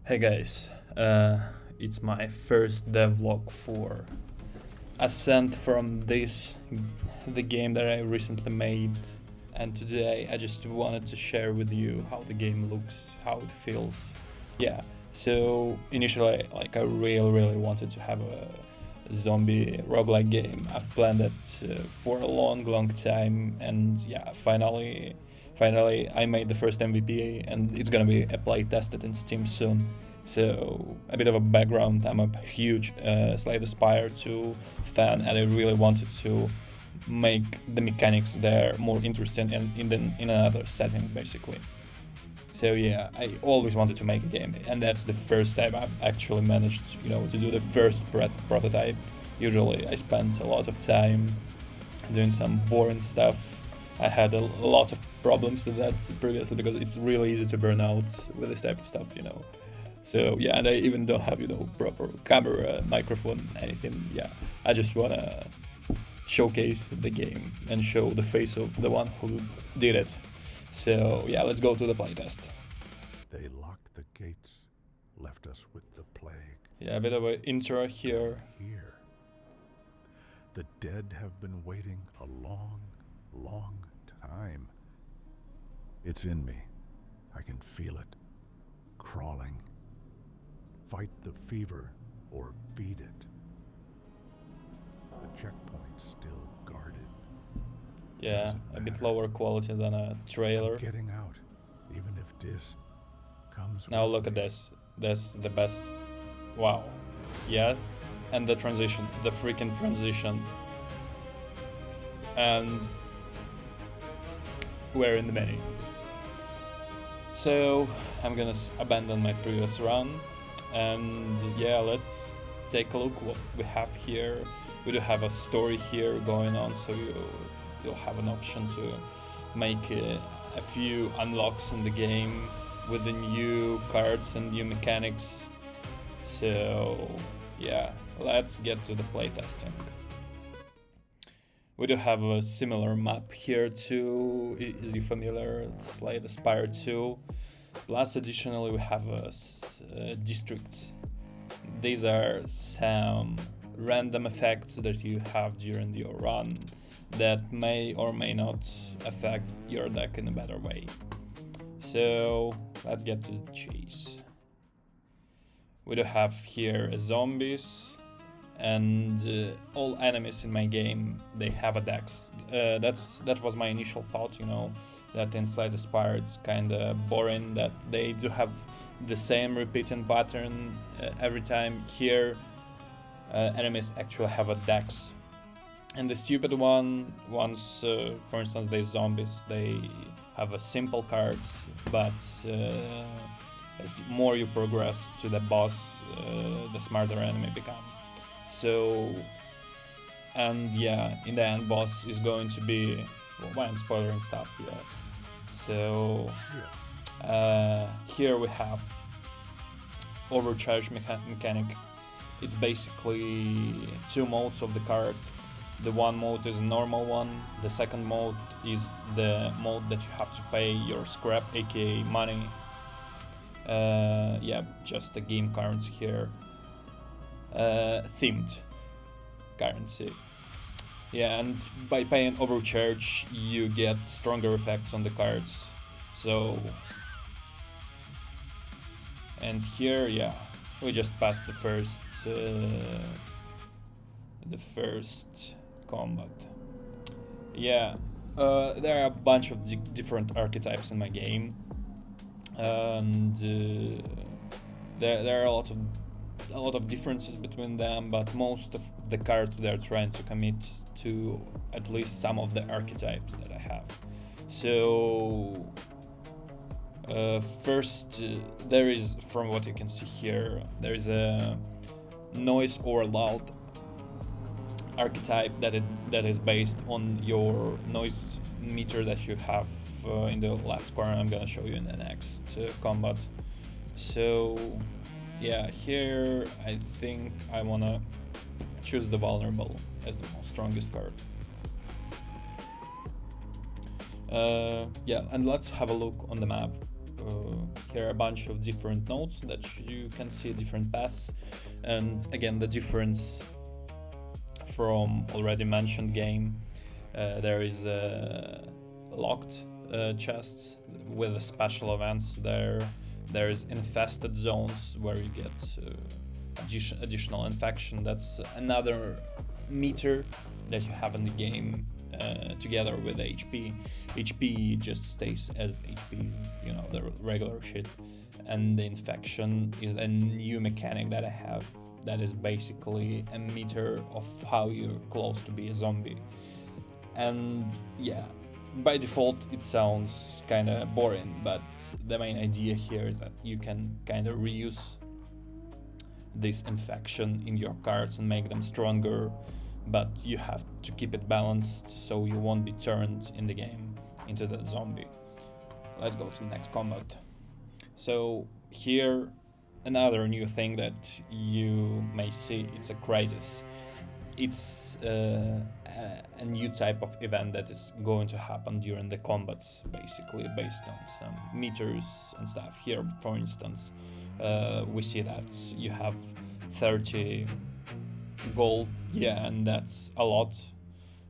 Hey guys, it's my first devlog for Ascend from the game that I recently made, and today I just wanted to share with you how the game looks, how it feels. Yeah, so initially I really wanted to have a zombie roguelike game. I've planned it for a long time, and yeah, finally I made the first MVP, and it's gonna be a play tested in Steam soon. So a bit of a background: I'm a huge Slay the Spire 2 fan, and I really wanted to make the mechanics there more interesting and in another setting, basically. So yeah, I always wanted to make a game, and that's the first time I've actually managed, to do the first prototype. Usually, I spent a lot of time doing some boring stuff. I had a lot of problems with that previously because it's really easy to burn out with this type of stuff. So yeah, and I even don't have proper camera, microphone, anything. Yeah, I just wanna showcase the game and show the face of the one who did it. So yeah, let's go to the playtest. They locked the gates, left us with the plague. Yeah, a bit of an intro here. Here, the dead have been waiting a long time. It's in me. I can feel it, crawling. Fight the fever or feed it. The checkpoint's still guarded. Yeah, a bit lower quality than a trailer. I'm getting out, even if this comes. Now with look at me. this. That's the best. Wow. Yeah, and the transition, the freaking transition. And we're in the menu. So I'm gonna abandon my previous run, and yeah, let's take a look what we have here. We do have a story here going on, so you'll have an option to make a few unlocks in the game with the new cards and new mechanics. So yeah, let's get to the playtesting. We do have a similar map here too. Is you familiar? Slay the Spire 2. Plus, additionally, we have districts. These are some random effects that you have during your run that may or may not affect your deck in a better way. So let's get to the chase. We do have here zombies, and all enemies in my game, they have a dex. That was my initial thought, that in Slay the Spire it's kinda boring that they do have the same repeating pattern every time. Here enemies actually have a dex, and the stupid ones, for instance, these zombies, they have a simple cards, but as more you progress to the boss, the smarter enemy become. So, and yeah, in the end, boss is going to be, well, I'm spoiling stuff here. So, here we have overcharge mechanic. It's basically two modes of the card. The one mode is a normal one. The second mode is the mode that you have to pay your scrap, aka money. Yeah, just the game currency here. Themed currency. Yeah, and by paying overcharge you get stronger effects on the cards. So, and here, yeah, we just passed the first combat. Yeah, there are a bunch of different archetypes in my game, and there are a lot of differences between them, but most of the cards they're trying to commit to at least some of the archetypes that I have. So first, there is, from what you can see here, there is a noise or loud archetype that is based on your noise meter that you have in the left corner. I'm gonna show you in the next combat. So yeah, here I think I wanna choose the vulnerable as the most strongest card. Yeah, and let's have a look on the map. here are a bunch of different nodes that you can see different paths, and again the difference from already mentioned game. There is locked chests with special events. There is infested zones where you get additional infection. That's another meter that you have in the game, together with HP. HP just stays as HP, you know, the regular shit. And the infection is a new mechanic that I have, that is basically a meter of how you're close to be a zombie. And yeah, by default it sounds kind of boring, but the main idea here is that you can kind of reuse this infection in your cards and make them stronger, but you have to keep it balanced so you won't be turned in the game into the zombie. Let's go to the next combat. So here, another new thing that you may see, it's a crisis. It's a new type of event that is going to happen during the combats, basically based on some meters and stuff. Here, for instance, we see that you have 30 gold, yeah, and that's a lot.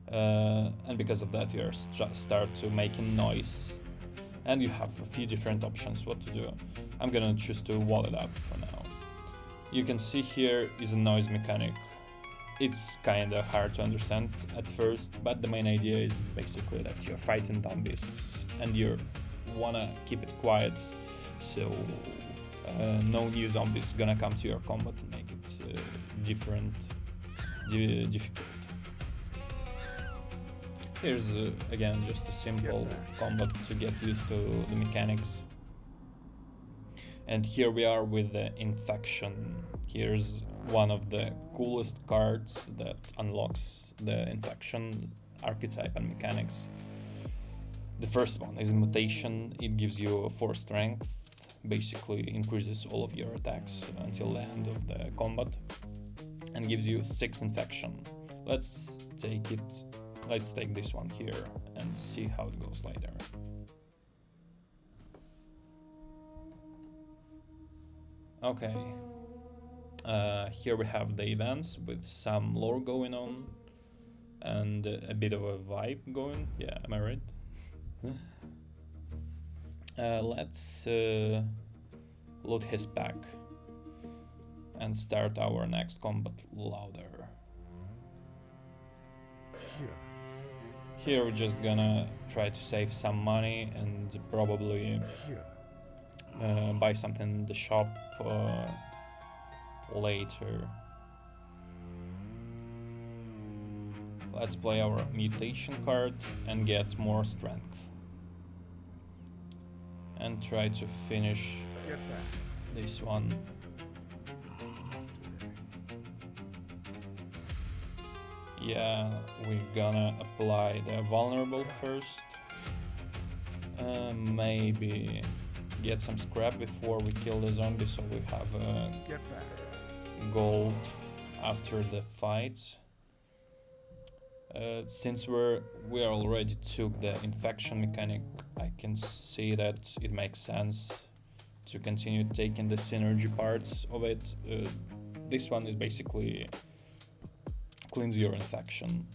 And because of that, you start to making noise, and you have a few different options what to do. I'm gonna choose to wall it up for now. You can see here is a noise mechanic. It's kinda hard to understand at first, but the main idea is basically that you're fighting zombies and you wanna keep it quiet, so no new zombies gonna come to your combat and make it difficult. Here's again just a simple combat to get used to the mechanics. And here we are with the infection. Here's one of the coolest cards that unlocks the infection archetype and mechanics. The first one is mutation. It gives you 4 strength, basically increases all of your attacks until the end of the combat, and gives you 6 infection. Let's take this one here and see how it goes later. Okay, here we have the events with some lore going on and a bit of a vibe going. Yeah, am I right? Let's loot his pack and start our next combat louder. Here we're just gonna try to save some money and probably buy something in the shop later. Let's play our mutation card and get more strength. And try to finish this one. Yeah, we're gonna apply the vulnerable first. Maybe get some scrap before we kill the zombie, so we have gold after the fight. Since we already took the infection mechanic, I can see that it makes sense to continue taking the synergy parts of it. This one is basically cleans your infection.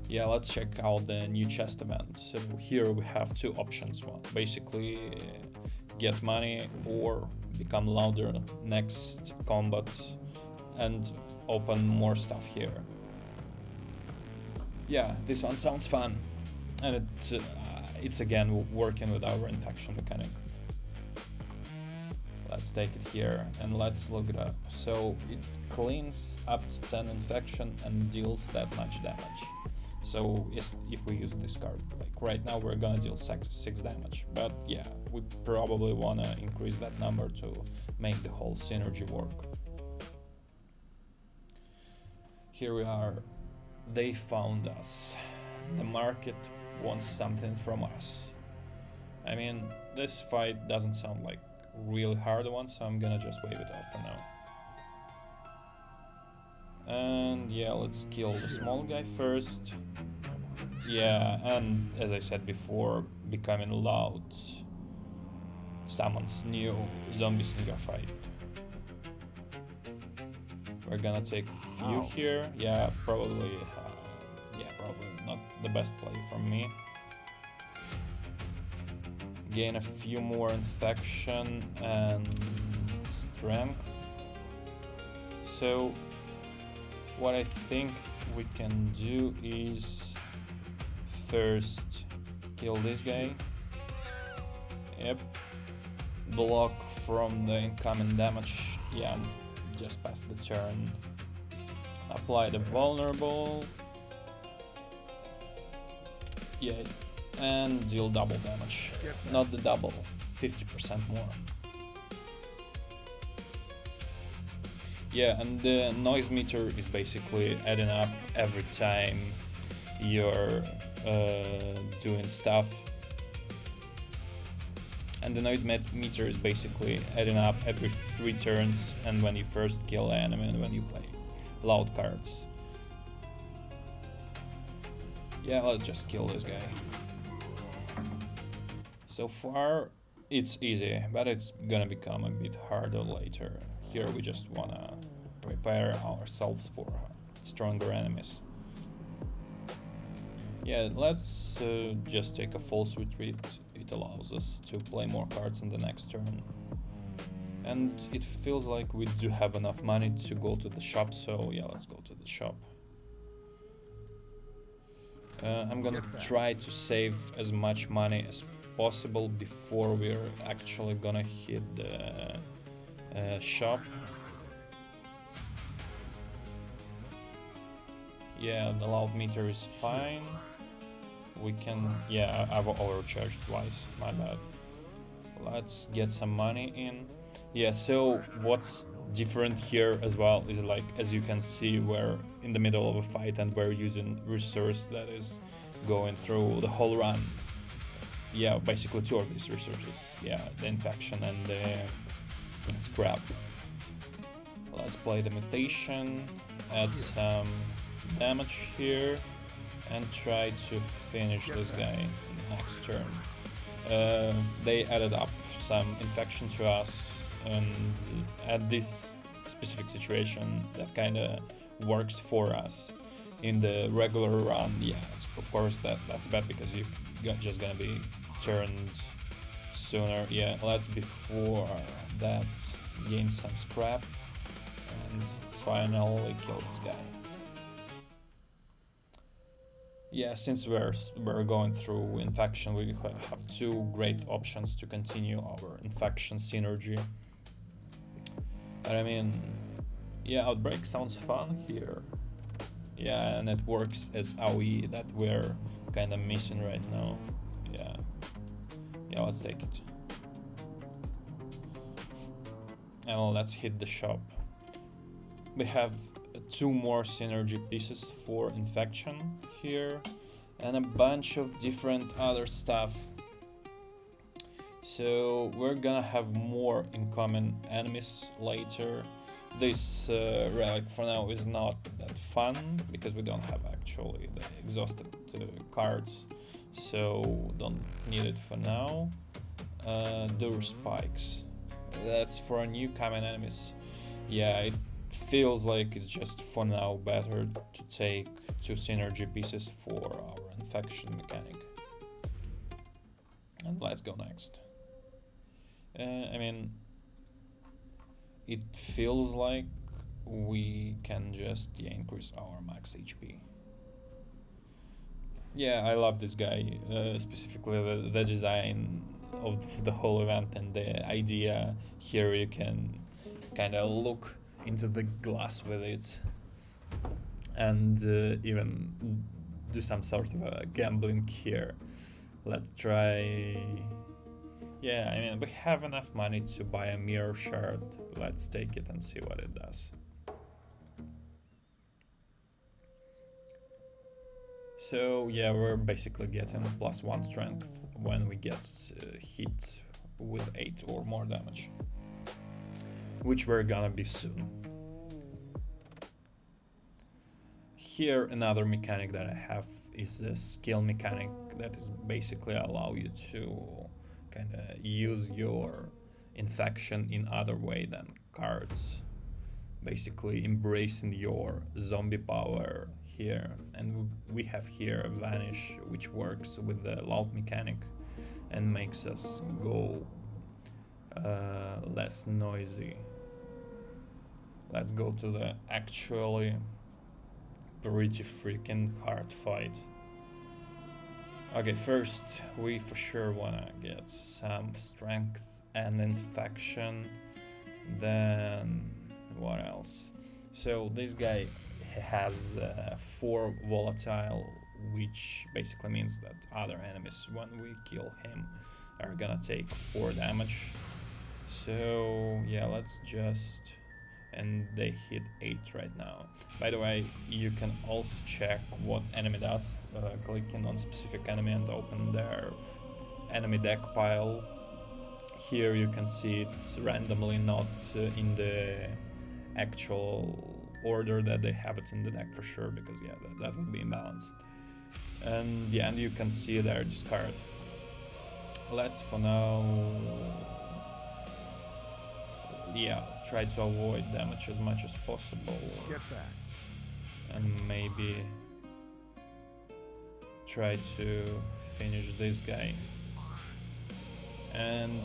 Yeah, let's check out the new chest event. So here we have 2 options. One, basically get money or become louder next combat and open more stuff here. Yeah, this one sounds fun, and it's again working with our infection mechanic. Let's take it here and let's look it up. So it cleans up to 10 infection and deals that much damage. So if we use this card, like right now we're gonna deal 6 damage, but yeah, we probably wanna increase that number to make the whole synergy work. Here we are. They found us. The market wants something from us. I mean, this fight doesn't sound like really hard one, so I'm gonna just wave it off for now. And yeah, let's kill the small guy first. Yeah, and as I said before, becoming loud summons new zombies in your fight. We're gonna take a few here. Yeah, probably not the best play from me. Gain a few more infection and strength. So what I think we can do is first kill this guy. Yep. Block from the incoming damage. Yeah, just past the turn. Apply the vulnerable. Yeah, and deal double damage. Not the double, 50% more. Yeah, and the noise meter is basically adding up every time you're doing stuff. And the noise meter is basically adding up every 3 turns and when you first kill the enemy and when you play loud cards. Yeah, let's just kill this guy. So far it's easy, but it's gonna become a bit harder later. Here we just wanna prepare ourselves for stronger enemies. Yeah, let's just take a false retreat. It allows us to play more cards in the next turn. And it feels like we do have enough money to go to the shop, so yeah, let's go to the shop. I'm gonna try to save as much money as possible before we're actually gonna hit the shop. Yeah, the loud meter is fine. We can, yeah, I've overcharged twice, my bad. Let's get some money in. Yeah, so what's different here as well is, like, as you can see, we're in the middle of a fight and we're using resource that is going through the whole run. Yeah, basically 2 of these resources. Yeah, the infection and the scrap. Let's play the mutation, add some damage here, and try to finish this guy in the next turn. They added up some infection to us, and at this specific situation that kinda works for us. In the regular run, yeah, of course that's bad because you're just gonna be turned sooner. Yeah, let's before that gain some scrap and finally kill this guy. Yeah, since we're going through infection, we have 2 great options to continue our infection synergy. And I mean, yeah, Outbreak sounds fun here. Yeah, and it works as AoE that we're kinda missing right now. Yeah, let's take it. And let's hit the shop. We have 2 more synergy pieces for infection here and a bunch of different other stuff. So we're gonna have more incoming enemies later. This relic for now is not that fun because we don't have actually the exhausted cards, so don't need it for now. Door spikes, that's for new common enemies. Yeah, it feels like it's just for now better to take 2 synergy pieces for our infection mechanic. And let's go next. I mean, it feels like we can just increase our max HP. Yeah, I love this guy, specifically the design of the whole event and the idea. Here you can kind of look into the glass with it and even do some sort of a gambling here. Let's try. Yeah, I mean, we have enough money to buy a mirror shard. Let's take it and see what it does. So yeah, we're basically getting +1 strength when we get hit with 8 or more damage, which we're gonna be soon. Here another mechanic that I have is a skill mechanic that is basically allow you to kind of use your infection in other way than cards. Basically embracing your zombie power here, and we have here Vanish, which works with the loud mechanic and makes us go less noisy. Let's go to the actually pretty freaking hard fight. Okay, first we for sure wanna get some strength and infection. Then what else? So this guy has 4 volatile, which basically means that other enemies, when we kill him, are gonna take 4 damage. So yeah, let's just... and they hit 8 right now. By the way, you can also check what enemy does, clicking on specific enemy and open their enemy deck pile. Here you can see it's randomly, not in the actual order that they have it in the deck for sure, because yeah, that would be imbalanced. And yeah, and you can see their discard. Let's for now, yeah, try to avoid damage as much as possible. Get back. And maybe try to finish this guy. And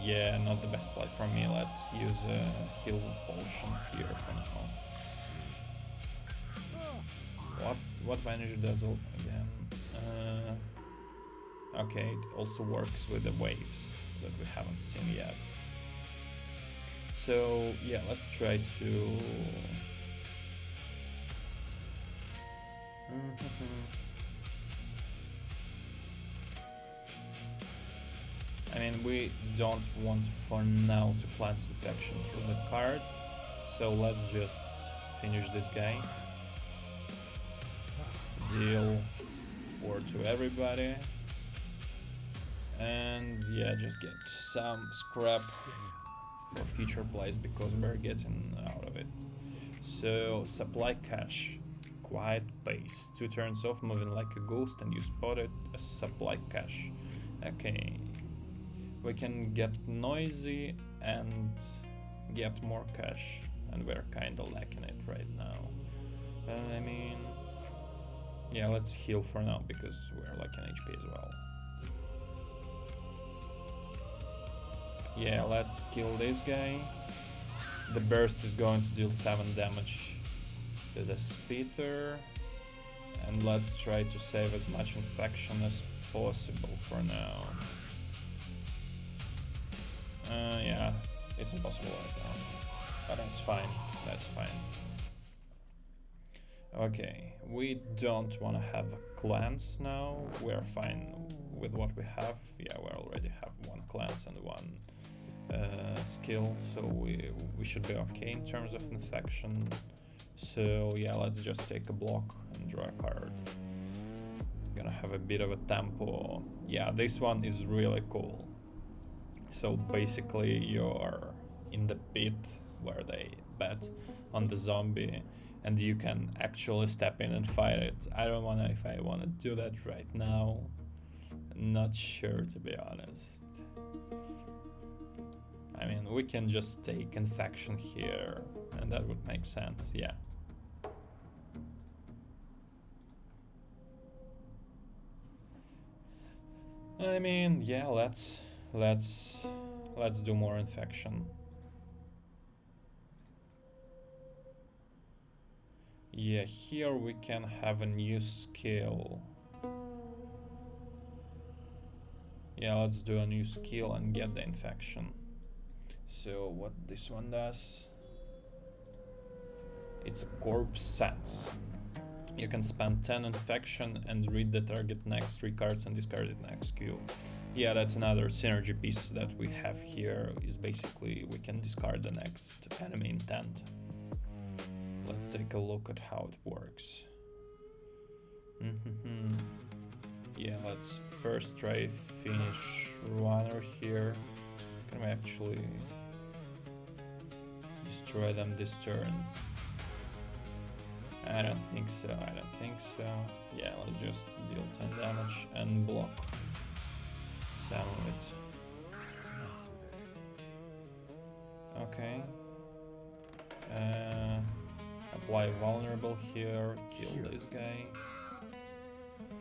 yeah, not the best play for me. Let's use a heal potion here for now. What Vanish does again? Okay, it also works with the waves that we haven't seen yet. So yeah, let's try to... I mean, we don't want for now to plant infection through the card, so let's just finish this guy. Deal 4 to everybody. And yeah, just get some scrap for future plays because we're getting out of it. So supply cache, quiet pace, 2 turns off, moving like a ghost, and you spot it as supply cache. Okay, we can get noisy and get more cache, and we're kinda lacking it right now. I mean, yeah, let's heal for now because we're lacking HP as well. Yeah, let's kill this guy. The burst is going to deal 7 damage to the speeder. And let's try to save as much infection as possible for now. Yeah, it's impossible right now. But that's fine, that's fine. Okay, we don't want to have a cleanse now. We're fine with what we have. Yeah, we already have 1 cleanse and 1 skill, so we should be okay in terms of infection. So yeah, let's just take a block and draw a card. Gonna have a bit of a tempo. Yeah, this one is really cool. So basically you're in the pit where they bet on the zombie and you can actually step in and fight it. I don't know if I want to do that right now. Not sure, to be honest. I mean, we can just take infection here, and that would make sense, yeah. I mean, yeah, let's do more infection. Yeah, here we can have a new skill. Yeah, let's do a new skill and get the infection. So what this one does, it's a corpse sense. You can spend 10 infection and read the target next 3 cards and discard it next queue. Yeah, that's another synergy piece that we have here, is basically we can discard the next enemy intent. Let's take a look at how it works. Yeah, let's first try finish runner here. Can we actually destroy them this turn? I don't think so, I don't think so. Yeah, let's just deal 10 damage and block some of it. Okay. Apply vulnerable here, kill this guy.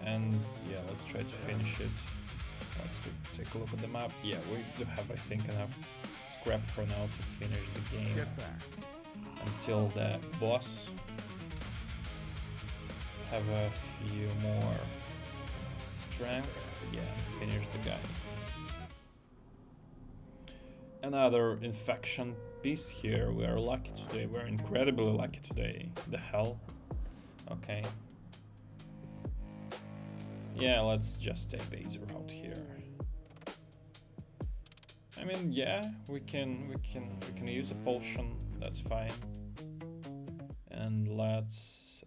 And yeah, let's try to finish it. Let's take a look at the map. Yeah, we do have, I think, enough scrap for now to finish the game. Get back. Until the boss. Have a few more strength. Yeah, finish the guy. Another infection piece here. We are lucky today. We're incredibly lucky today. The hell? Okay. Yeah, let's just take the easy route here. I mean, yeah, we can use a potion. That's fine. And let's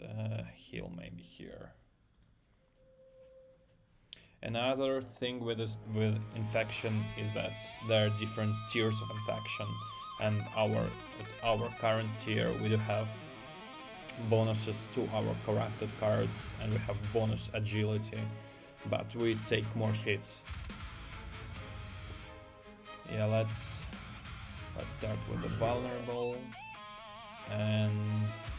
heal maybe here. Another thing with infection is that there are different tiers of infection, and at our current tier we do have bonuses to our corrupted cards, and we have bonus agility, but we take more hits. Yeah, let's start with the vulnerable, and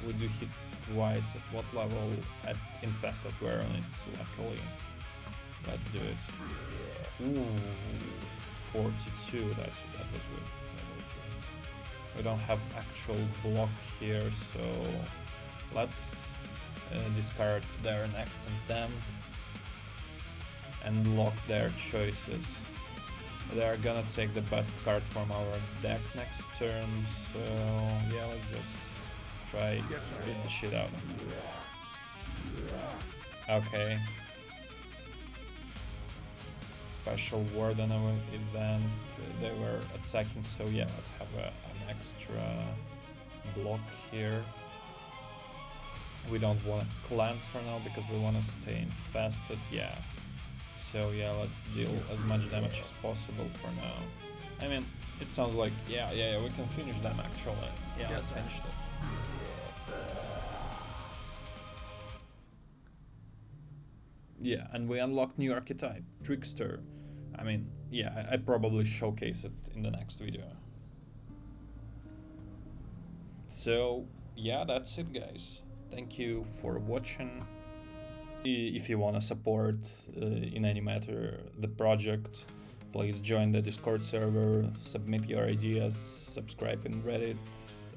we do hit twice. At what level? At infested we're on it, luckily. Let's do it. Ooh, 42. That was good. We don't have actual block here, so let's discard their next attempt and lock their choices. They are gonna take the best card from our deck next turn, so yeah, let's just try to beat the shit out. Okay. Special warden event, they were attacking, so yeah, let's have an extra block here. We don't want to cleanse for now because we want to stay infested, yeah. So yeah, let's deal as much damage as possible for now. I mean, it sounds like, yeah, we can finish them actually. Yeah, let's finish it. Yeah, and we unlocked new archetype, Trickster. I mean, yeah, I'd probably showcase it in the next video. So, yeah, that's it, guys. Thank you for watching. If you want to support in any matter the project, please join the Discord server, submit your ideas, subscribe in Reddit,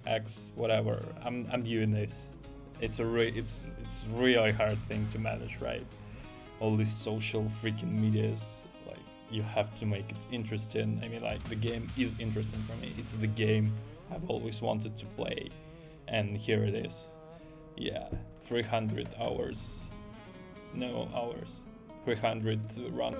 X, whatever. I'm doing this. It's really hard thing to manage, right? All these social freaking medias, like, you have to make it interesting. I mean, like, the game is interesting for me. It's the game I've always wanted to play, and here it is. Yeah, 300 hours. No hours. 300 run.